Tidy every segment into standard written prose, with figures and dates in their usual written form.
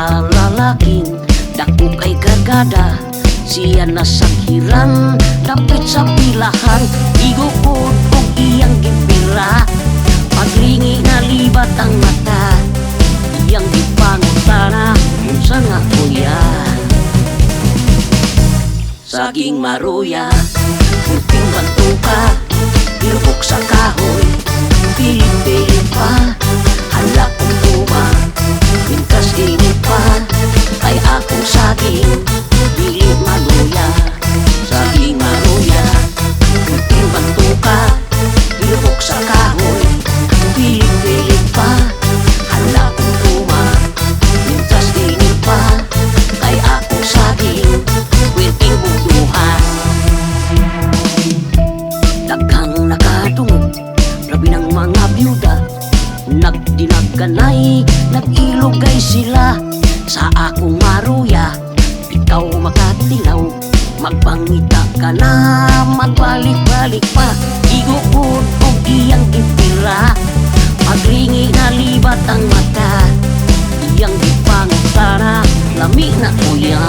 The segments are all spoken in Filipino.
sa lalaking dako kay kargada. Siya nasanghiran, dapit sa pilahan, igukod og iyang gipira. Paglingi na libat ang mata, iyang gipangutana, unsa nga kuya? Saging maruya, kunting bantuka, ilubok sa kahoy, pilit-pilit pa, hala kong tuma, pintas init pa, ay akong saging, pilit maruya. Saging maruya, kunting bantuka, ilubok sa kahoy, pilit-pilit pa, hala kong tuma, pintas init pa, ay akong saging, kwenteng bugduhan. Daghang nakadungog, grabe ng mga byuda, nagdinagkanay, nag-ilugay sila. Sa akong maruya, ikaw makatilaw, magpangita ka na, magbalik-balik pa, igukod og iyang gipira. Paglingi na libat ang mata, iyang gipangutana, lami na kuya.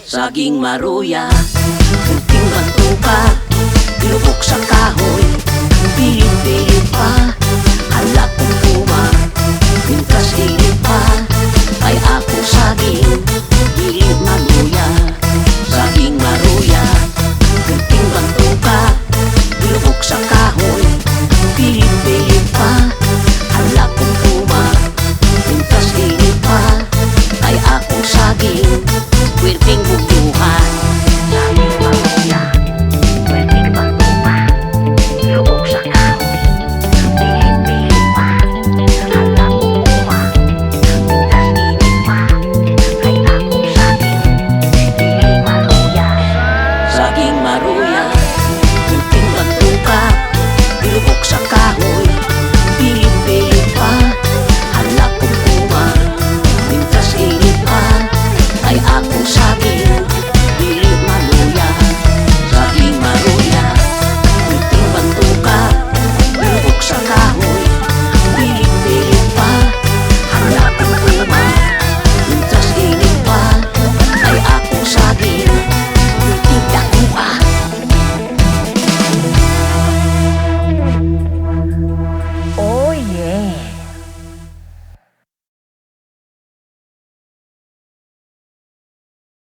Saging maruya, kunting bantuka, ilubok sa kahoy, pilit-pilit pa, hala kong tuma, pintas